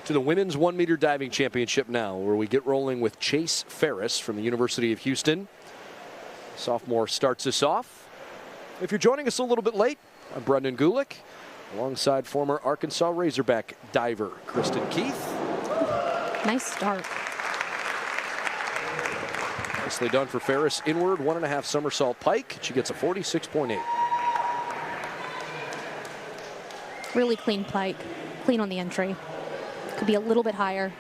To the women's 1 meter diving championship now, where we get rolling with Chase Ferris from the University of Houston. Sophomore starts us off. If you're joining us a little bit late, I'm Brendan Gulick, alongside former Arkansas Razorback diver Kristen Keith. Nice start. Nicely done for Ferris. Inward 1.5 somersault pike. She gets a 46.8. Really clean pike. Clean on the entry. Could be a little bit higher.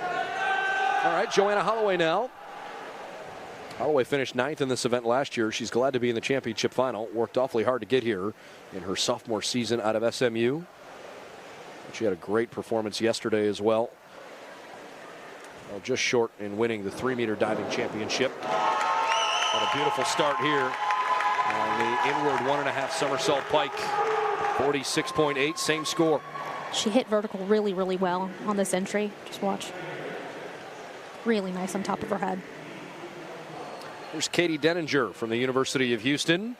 All right, Joanna Holloway now. Holloway finished 9th in this event last year. She's glad to be in the championship final. Worked awfully hard to get here in her sophomore season out of SMU. She had a great performance yesterday as well. Well, just short in winning the 3 meter diving championship. What a beautiful start here on the inward 1.5 somersault pike. 46.8, same score. She hit vertical really, really well on this entry. Just watch. Really nice on top of her head. There's Katie Denninger from the University of Houston.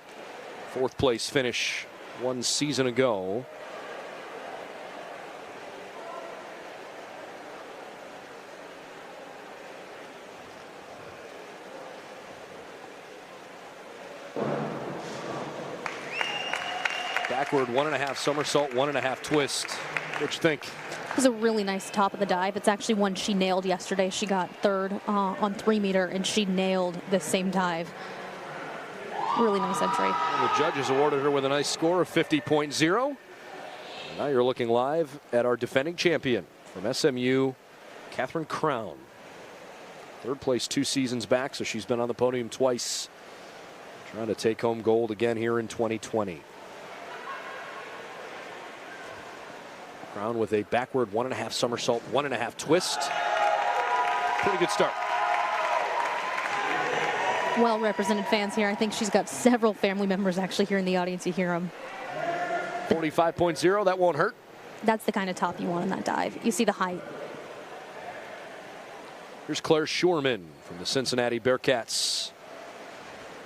4th place finish 1 season ago. Backward 1.5 somersault, 1.5 twist. What'd you think? It was a really nice top of the dive. It's actually one she nailed yesterday. She got 3rd on 3 meter, and she nailed the same dive. Really nice entry. And the judges awarded her with a nice score of 50.0. Now you're looking live at our defending champion from SMU, Catherine Crown. 3rd place 2 seasons back, so she's been on the podium twice. Trying to take home gold again here in 2020. Crown with a backward 1.5 somersault, 1.5 twist. Pretty good start. Well represented fans here. I think she's got several family members actually here in the audience. You hear them. 45.0, that won't hurt. That's the kind of top you want in that dive. You see the height. Here's Claire Schurman from the Cincinnati Bearcats.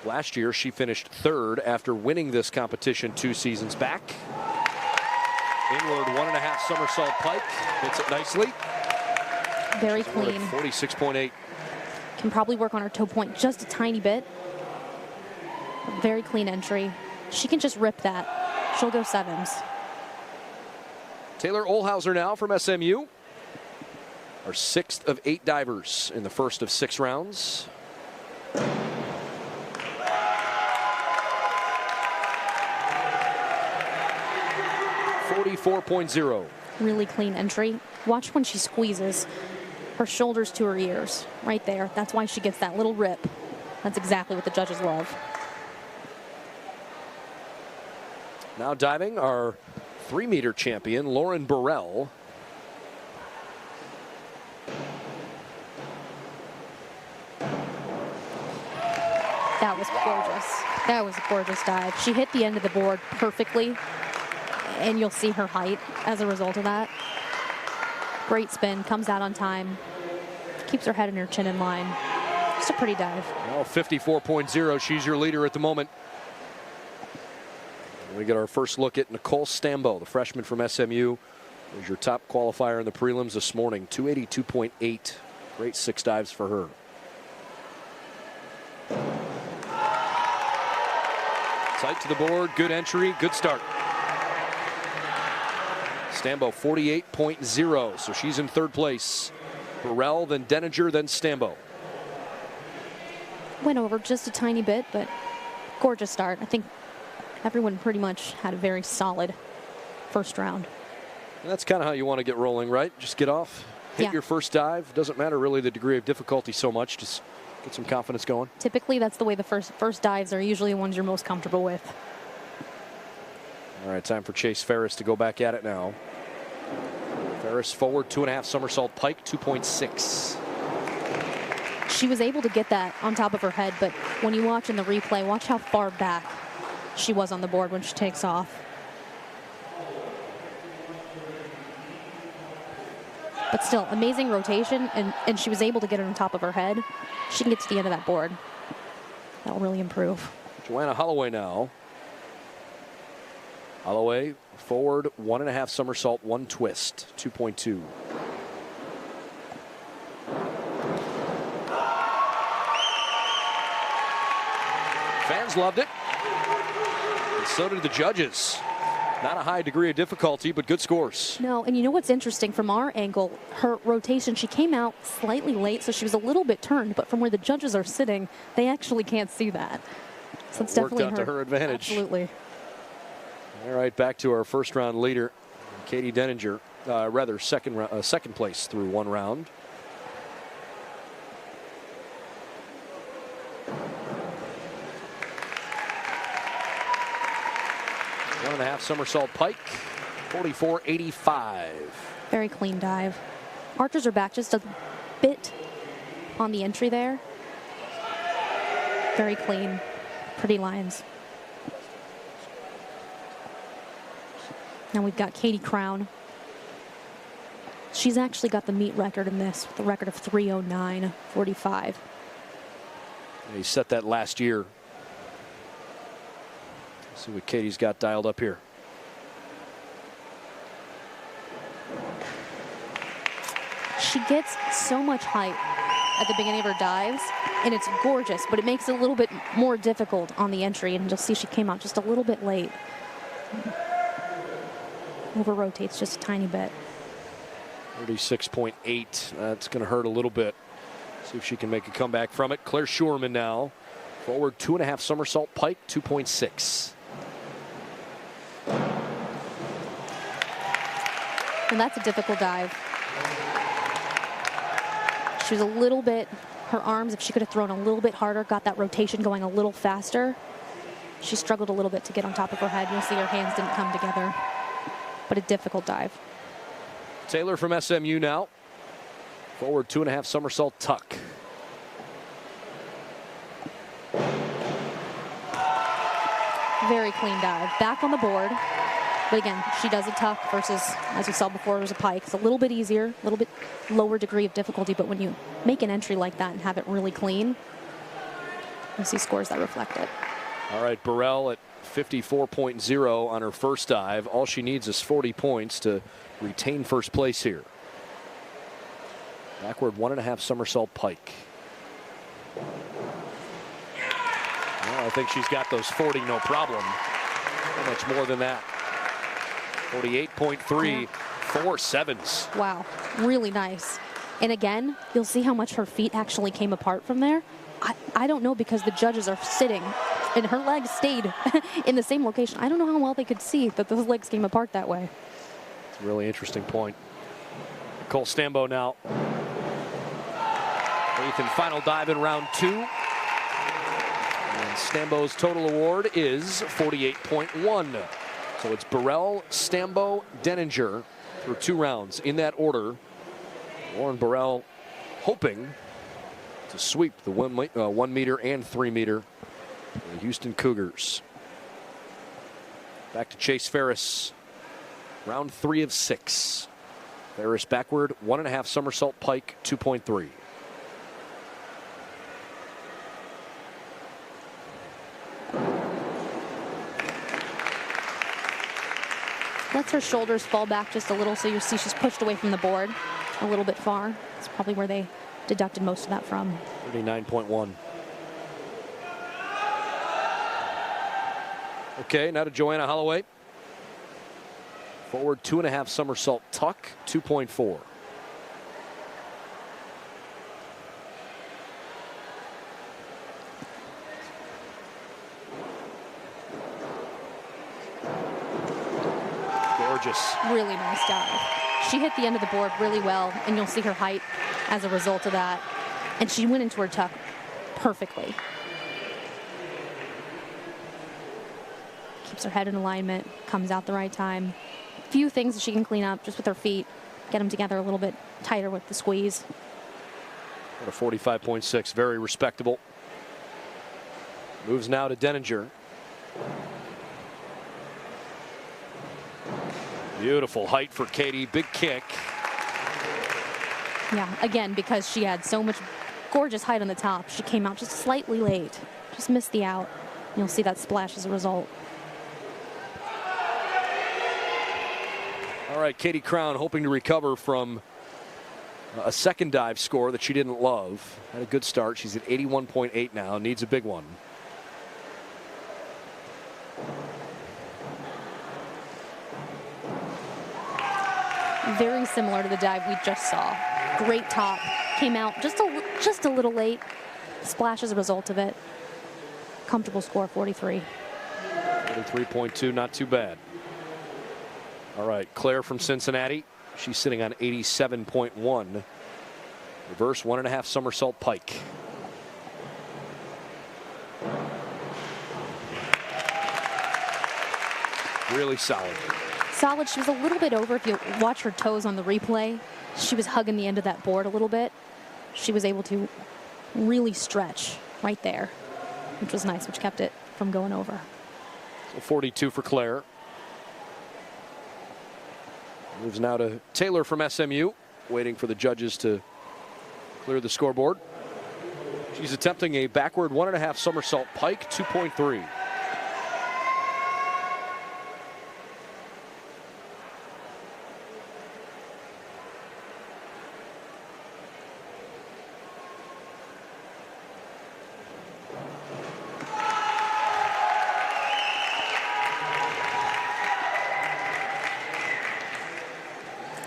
Last year, she finished 3rd after winning this competition 2 seasons back. Inward 1.5 somersault pike. Hits it nicely. Very clean. 46.8. Can probably work on her toe point just a tiny bit. Very clean entry. She can just rip that. She'll go 7s. Taylor Olhauser now from SMU. Our 6th of 8 divers in the first of 6 rounds. 44.0. Really clean entry. Watch when she squeezes her shoulders to her ears. Right there. That's why she gets that little rip. That's exactly what the judges love. Now diving, our 3 meter champion, Lauren Burrell. That was gorgeous. That was a gorgeous dive. She hit the end of the board perfectly, and you'll see her height as a result of that. Great spin, comes out on time, keeps her head and her chin in line. Just a pretty dive. Well, 54.0, she's your leader at the moment. We get our first look at Nicole Stambo, the freshman from SMU. Was your top qualifier in the prelims this morning, 282.8. Great 6 dives for her. Tight to the board, good entry, good start. Stambo 48.0, so she's in 3rd place. Burrell, then Denninger, then Stambo. Went over just a tiny bit, but gorgeous start. I think everyone pretty much had a very solid first round. And that's kind of how you want to get rolling, right? Just get off, hit your first dive. Doesn't matter really the degree of difficulty so much. Just get some confidence going. Typically, that's the way the first dives are usually the ones you're most comfortable with. All right, time for Chase Ferris to go back at it now. Ferris forward 2.5 somersault pike, 2.6. She was able to get that on top of her head, but when you watch in the replay, watch how far back she was on the board when she takes off. But still, amazing rotation, and she was able to get it on top of her head. She can get to the end of that board. That'll really improve. Joanna Holloway now. Holloway forward 1.5 somersault, 1 twist, 2.2. Fans loved it. And so did the judges. Not a high degree of difficulty, but good scores. No, and you know what's interesting from our angle? Her rotation, she came out slightly late, so she was a little bit turned, but from where the judges are sitting, they actually can't see that. So it's worked definitely out to her advantage. Absolutely. All right, back to our first round leader, Katie Denninger. Second place through one round. One and a half somersault pike, 44.85. Very clean dive. Archers are back just a bit on the entry there. Very clean, pretty lines. Now we've got Katie Crown. She's actually got the meet record in this, with a record of 3:09.45. He set that last year. Let's see what Katie's got dialed up here. She gets so much height at the beginning of her dives, and it's gorgeous, but it makes it a little bit more difficult on the entry, and you'll see she came out just a little bit late. Over rotates just a tiny bit. 36.8. That's going to hurt a little bit. See if she can make a comeback from it. Claire Schurman now. Forward 2.5 somersault pike, 2.6. And that's a difficult dive. She was a little bit, her arms, if she could have thrown a little bit harder, got that rotation going a little faster. She struggled a little bit to get on top of her head. You'll see her hands didn't come together. But a difficult dive. Taylor from SMU now. Forward 2.5 somersault tuck. Very clean dive. Back on the board. But again, she does a tuck versus, as we saw before, it was a pike. It's a little bit easier, a little bit lower degree of difficulty. But when you make an entry like that and have it really clean, you see scores that reflect it. All right, Burrell at 54.0 on her first dive. All she needs is 40 points to retain first place here. Backward 1.5 somersault pike. Well, I think she's got those 40 no problem. How much more than that? 48.3, 4 sevens. Wow, really nice. And again, you'll see how much her feet actually came apart from there. I don't know, because the judges are sitting and her legs stayed in the same location. I don't know how well they could see that those legs came apart that way. It's a really interesting point. Nicole Stambo now. Eighth and final dive in round 2. And Stambo's total award is 48.1. So it's Burrell, Stambo, Denninger for 2 rounds in that order. Lauren Burrell hoping to sweep the 1 meter and 3 meter for the Houston Cougars. Back to Chase Ferris. Round 3 of 6. Ferris backward 1.5 somersault pike, 2.3. Lets her shoulders fall back just a little, so you see she's pushed away from the board a little bit far. That's probably where they deducted most of that from. 39.1. Okay, now to Joanna Holloway. Forward 2.5 somersault tuck, 2.4. Gorgeous. Really nice dive. She hit the end of the board really well, and you'll see her height as a result of that. And she went into her tuck perfectly. Keeps her head in alignment, comes out the right time. Few things that she can clean up just with her feet, get them together a little bit tighter with the squeeze. What a 45.6, very respectable. Moves now to Denninger. Beautiful height for Katie, big kick. Yeah, again, because she had so much gorgeous height on the top, she came out just slightly late, just missed the out. You'll see that splash as a result. All right, Katie Crown hoping to recover from a second dive score that she didn't love. Had a good start. She's at 81.8 now, needs a big one. Very similar to the dive we just saw. Great top. Came out just a little late. Splash as a result of it. Comfortable score, 43. 43.2, not too bad. All right, Claire from Cincinnati. She's sitting on 87.1. Reverse 1.5 somersault pike. Really solid. Solid. She was a little bit over. If you watch her toes on the replay, she was hugging the end of that board a little bit. She was able to really stretch right there, which was nice, which kept it from going over. So 42 for Claire. Moves now to Taylor from SMU, waiting for the judges to clear the scoreboard. She's attempting a backward 1.5 somersault pike, 2.3.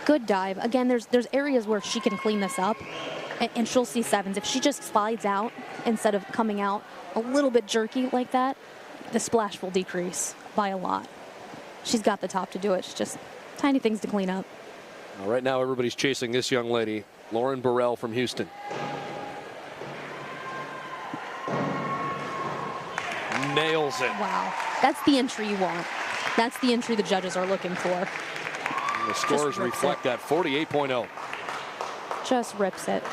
Good dive. Again, there's areas where she can clean this up, and she'll see sevens. If she just slides out instead of coming out a little bit jerky like that, the splash will decrease by a lot. She's got the top to do it. It's just tiny things to clean up. Well, right now, everybody's chasing this young lady, Lauren Burrell from Houston. Nails it. Wow. That's the entry you want. That's the entry the judges are looking for. The scores reflect that, 48.0. Just rips it.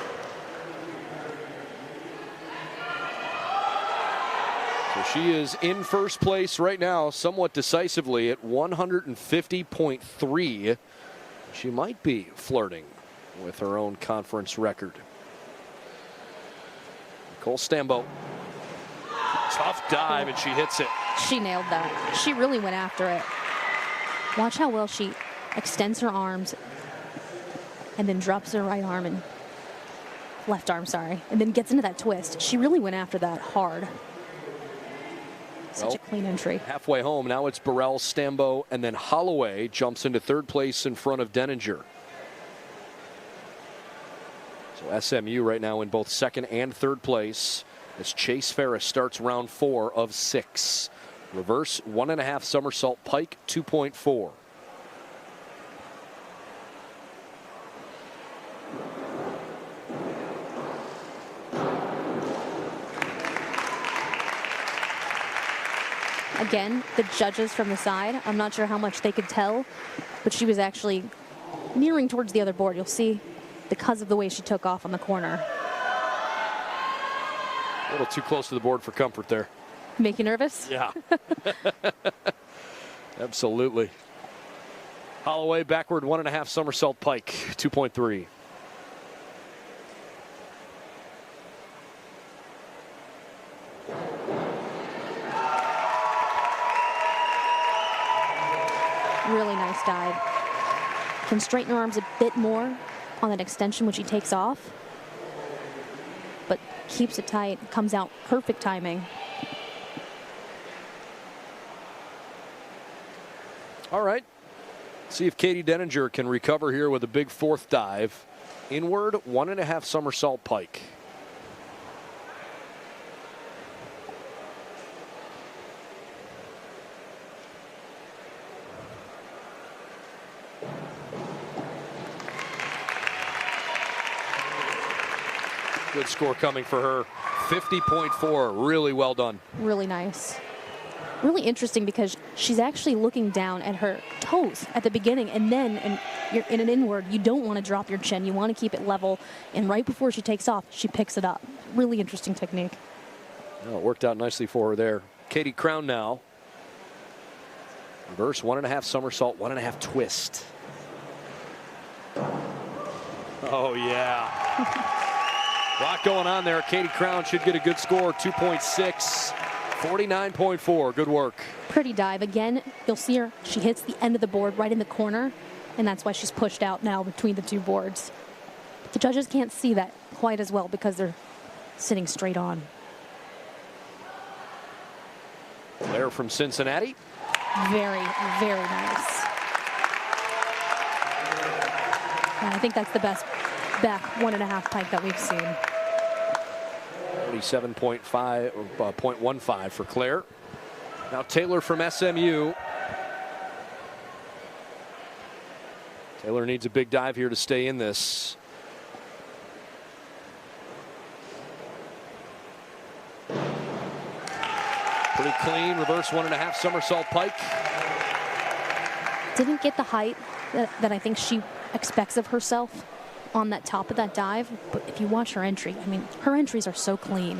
So she is in first place right now, somewhat decisively at 150.3. She might be flirting with her own conference record. Nicole Stambo. Tough dive, and she hits it. She nailed that. She really went after it. Watch how well she extends her arms and then drops her right arm and left arm, sorry, and then gets into that twist. She really went after that hard. Such a clean entry. Halfway home, now it's Burrell, Stambo, and then Holloway jumps into third place in front of Denninger. So SMU right now in both second and third place as Chase Ferris starts round 4 of 6. Reverse 1.5 somersault pike, 2.4. Again, the judges from the side, I'm not sure how much they could tell, but she was actually nearing towards the other board. You'll see because of the way she took off on the corner. A little too close to the board for comfort there. Make you nervous? Yeah. Absolutely. Holloway backward 1.5 somersault pike, 2.3. Really nice dive. Can straighten her arms a bit more on that extension when she takes off, but keeps it tight, comes out perfect timing. All right. See if Katie Denninger can recover here with a big fourth dive. Inward 1.5 somersault pike. Good score coming for her. 50.4. Really well done. Really nice. Really interesting because she's actually looking down at her toes at the beginning, and then you're in an inward. You don't want to drop your chin. You want to keep it level. And right before she takes off, she picks it up. Really interesting technique. Well, it worked out nicely for her there. Katie Crown now. Reverse 1.5 somersault, 1.5 twist. Oh, yeah. A lot going on there. Katie Crown should get a good score, 2.6. 49.4. Good work. Pretty dive. Again, you'll see her. She hits the end of the board right in the corner, and that's why she's pushed out now between the two boards. But the judges can't see that quite as well because they're sitting straight on. Claire from Cincinnati. Very, very nice. And I think that's the best back 1.5 pike that we've seen. 47.15 for Claire. Now Taylor from SMU. Taylor needs a big dive here to stay in this. Pretty clean, reverse 1.5 somersault pike. Didn't get the height that I think she expects of herself on that top of that dive, but if you watch her entry, I mean, her entries are so clean.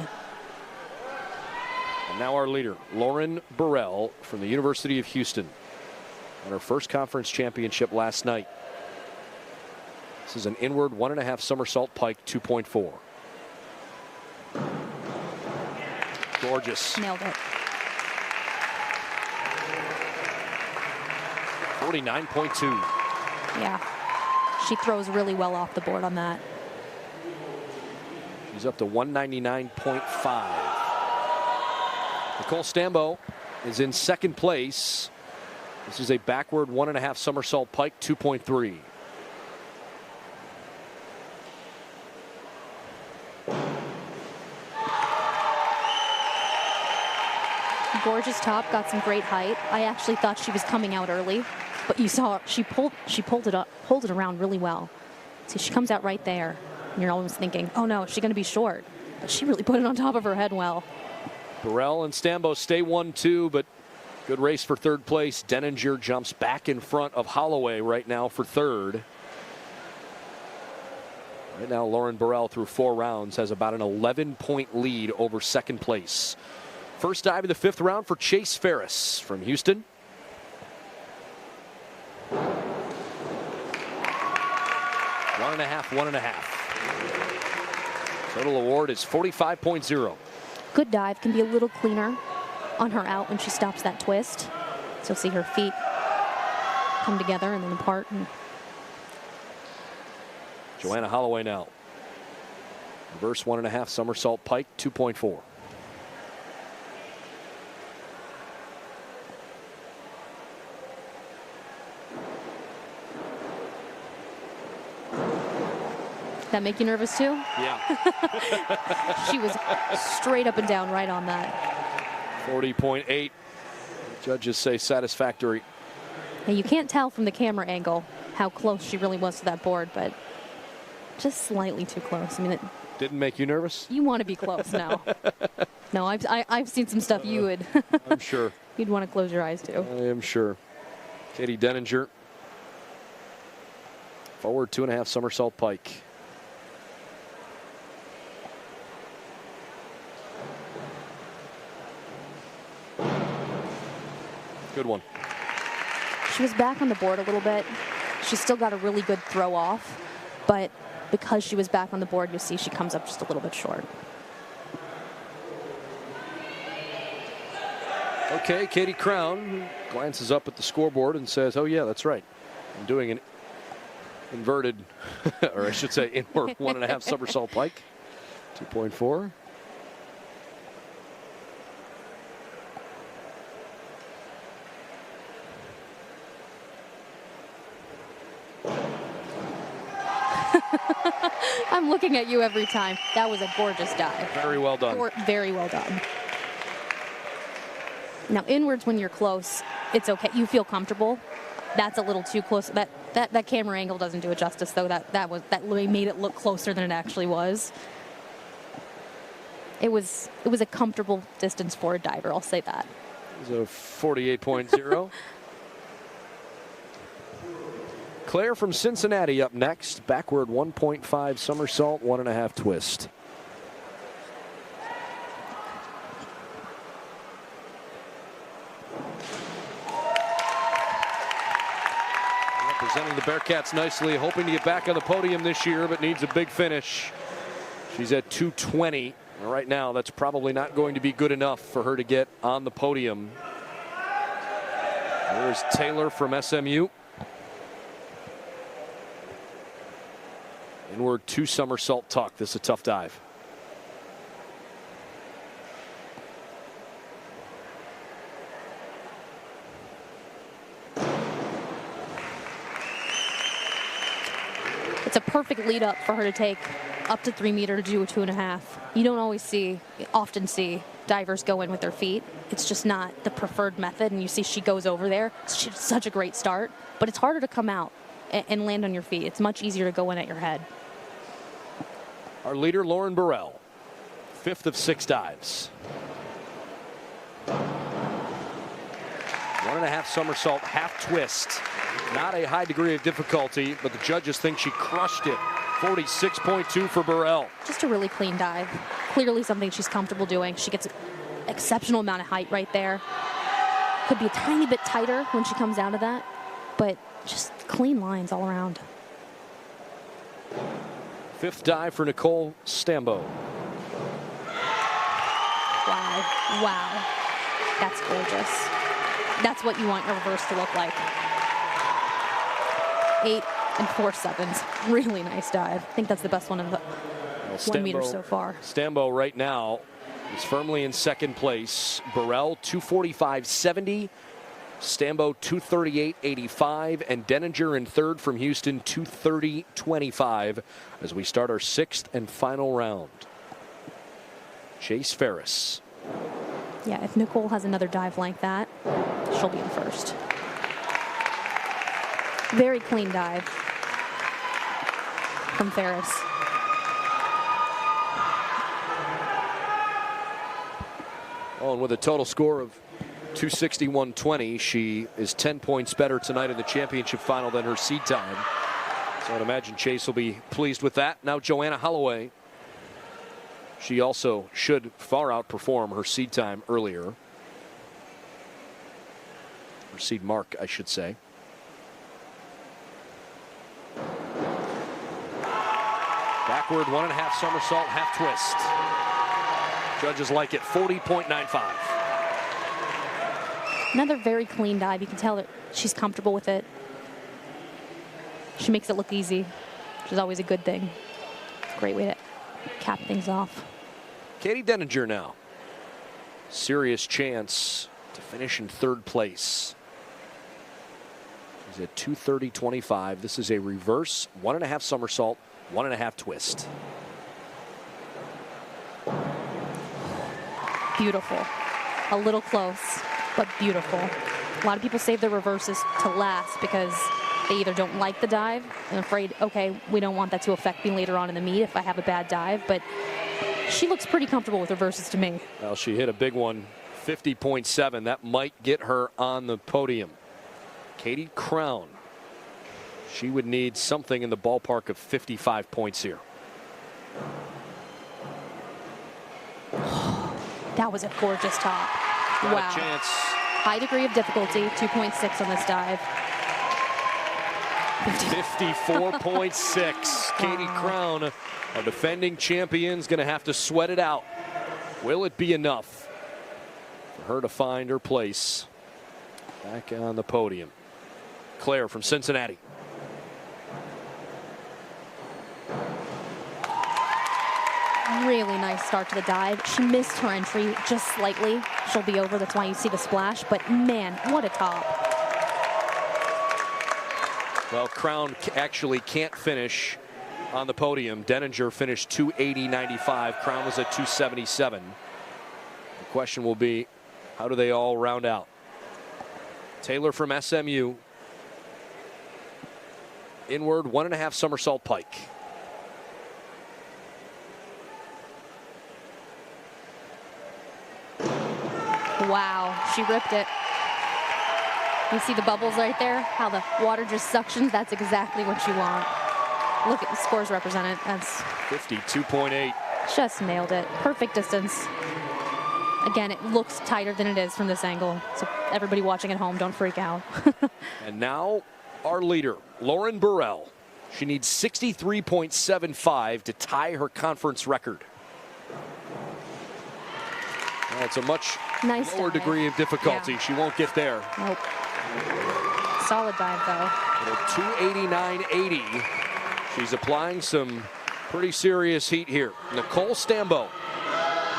And now our leader, Lauren Burrell from the University of Houston, on her first conference championship last night. This is an inward 1.5 somersault pike 2.4. Gorgeous. Nailed it. 49.2. Yeah. She throws really well off the board on that. She's up to 199.5. Nicole Stambo is in second place. This is a backward 1.5 somersault pike 2.3. Gorgeous top, got some great height. I actually thought she was coming out early, but you saw she pulled it around really well. See, she comes out right there, and you're almost thinking, oh no, is she going to be short? But she really put it on top of her head well. Burrell and Stambo stay 1-2, but good race for third place. Denninger jumps back in front of Holloway right now for third. Right now, Lauren Burrell through 4 rounds has about an 11-point lead over second place. First dive of the 5th round for Chase Ferris from Houston. One and a half. Total award is 45.0. Good dive, can be a little cleaner on her out when she stops that twist. So you'll see her feet come together and then apart. And Joanna Holloway now. Reverse 1.5 somersault pike 2.4. that make you nervous too? Yeah. She was straight up and down right on that. 40.8. Judges say satisfactory. And you can't tell from the camera angle how close she really was to that board, but just slightly too close. I mean, Didn't make you nervous? you want to be close now. No, I've seen some stuff you would. I'm sure. You'd want to close your eyes to. I am sure. Katie Denninger. Forward 2.5 somersault pike. Good one. She was back on the board a little bit. She still got a really good throw off, but because she was back on the board, you'll see she comes up just a little bit short. Okay, Katie Crown glances up at the scoreboard and says, oh yeah, that's right. I'm doing an inverted, or I should say inward 1.5 somersault pike. 2.4. I'm looking at you every time. That was a gorgeous dive. Very well done. Very well done. Now, inwards when you're close, it's okay. You feel comfortable. That's a little too close. That camera angle doesn't do it justice, though. That made it look closer than it actually was. It was a comfortable distance for a diver. I'll say that. It was a 48.0. Claire from Cincinnati up next. Backward 1.5 somersault, 1.5 twist. Representing the Bearcats nicely, hoping to get back on the podium this year, but needs a big finish. She's at 220. Right now, that's probably not going to be good enough for her to get on the podium. There's Taylor from SMU. Inward 2 somersault tuck. This is a tough dive. It's a perfect lead up for her to take up to 3 meters to do a 2.5. You don't often see divers go in with their feet. It's just not the preferred method, and you see she goes over there. She's such a great start, but it's harder to come out and land on your feet. It's much easier to go in at your head. Our leader, Lauren Burrell, 5th of 6 dives. 1.5 somersault, half twist. Not a high degree of difficulty, but the judges think she crushed it. 46.2 for Burrell. Just a really clean dive. Clearly something she's comfortable doing. She gets an exceptional amount of height right there. Could be a tiny bit tighter when she comes out of that, but just clean lines all around. 5th dive for Nicole Stambo. Wow, wow. That's gorgeous. That's what you want your reverse to look like. 8 4/7. Really nice dive. I think that's the best one of the 1 meter so far. Stambo right now is firmly in 2nd place. Burrell 245.70. Stambo 238.85, and Denninger in 3rd from Houston 230.25 as we start our 6th and final round. Chase Ferris. Yeah, if Nicole has another dive like that, she'll be in 1st. Very clean dive from Ferris. Oh, and with a total score of 261.20, she is 10 points better tonight in the championship final than her seed time. So I'd imagine Chase will be pleased with that. Now Joanna Holloway. She also should far outperform her seed time earlier. Her seed mark, I should say. Backward 1.5 somersault, half twist. Judges like it, 40.95. Another very clean dive. You can tell that she's comfortable with it. She makes it look easy, which is always a good thing. Great way to cap things off. Katie Denninger now. Serious chance to finish in 3rd place. She's at 230.25. This is a reverse 1.5 somersault, 1.5 twist. Beautiful. A little close, but beautiful. A lot of people save their reverses to last because they either don't like the dive and afraid, okay, we don't want that to affect me later on in the meet if I have a bad dive, but she looks pretty comfortable with reverses to me. Well, she hit a big one, 50.7. That might get her on the podium. Katie Crown. She would need something in the ballpark of 55 points here. That was a gorgeous top. Got wow. A chance. High degree of difficulty, 2.6 on this dive. 54.6. Katie Crown, a defending champion, is going to have to sweat it out. Will it be enough for her to find her place back on the podium? Claire from Cincinnati. Really nice start to the dive. She missed her entry just slightly. She'll be over. That's why you see the splash. But man, what a top. Well, Crown actually can't finish on the podium. Denninger finished 280.95. Crown was at 277. The question will be, how do they all round out? Taylor from SMU. Inward 1.5 somersault pike. Wow, she ripped it. You see the bubbles right there? How the water just suctions? That's exactly what you want. Look at the scores represented. That's 52.8. Just nailed it. Perfect distance. Again, it looks tighter than it is from this angle. So everybody watching at home, don't freak out. And now our leader, Lauren Burrell. She needs 63.75 to tie her conference record. Well, it's a much lower degree of difficulty. Yeah. She won't get there. Nope. Solid dive, though. At 289.80. She's applying some pretty serious heat here. Nicole Stambo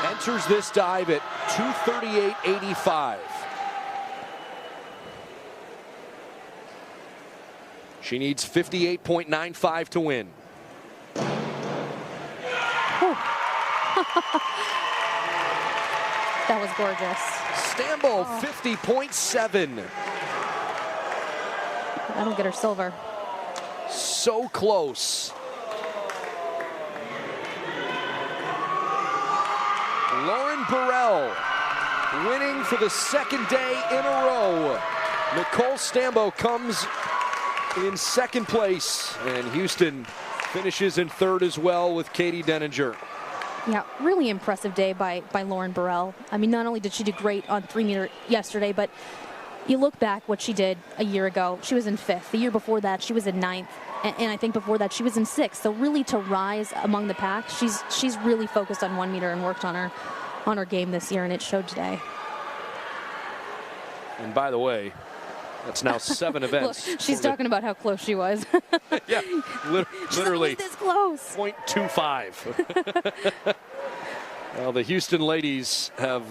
enters this dive at 238.85. She needs 58.95 to win. That was gorgeous. Stambo, 50.7. That'll get her silver. So close. Lauren Burrell winning for the second day in a row. Nicole Stambo comes in second place, and Houston finishes in third as well with Katie Denninger. Yeah, really impressive day by Lauren Burrell. I mean, not only did she do great on 3-meter yesterday, but you look back what she did a year ago. She was in 5th. The year before that, she was in 9th. And I think before that, she was in 6th. So really to rise among the pack, she's really focused on 1 meter and worked on her game this year, and it showed today. And by the way, that's now 7 events. Look, she's talking about how close she was. Yeah, literally. This close. 0.25. Well, the Houston ladies have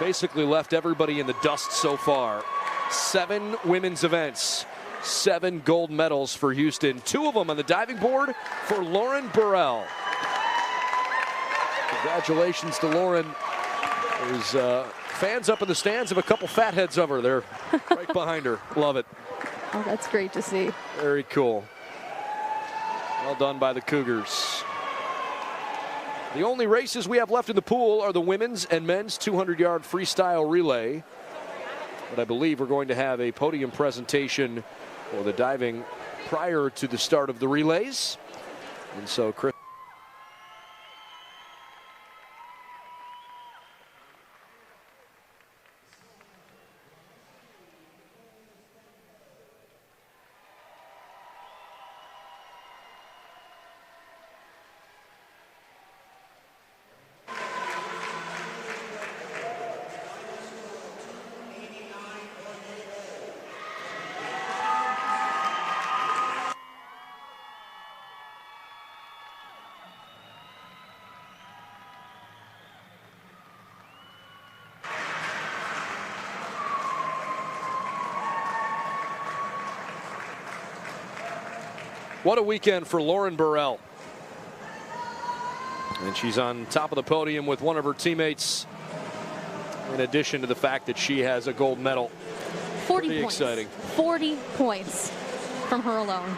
basically left everybody in the dust so far. 7 women's events, 7 gold medals for Houston. 2 of them on the diving board for Lauren Burrell. Congratulations to Lauren. There's fans up in the stands, have a couple fatheads of her. They're right behind her. Love it. Oh, that's great to see. Very cool. Well done by the Cougars. The only races we have left in the pool are the women's and men's 200-yard freestyle relay. But I believe we're going to have a podium presentation for the diving prior to the start of the relays. And so, Chris. What a weekend for Lauren Burrell. And she's on top of the podium with one of her teammates, in addition to the fact that she has a gold medal. 40 Pretty points. exciting. 40 points from her alone.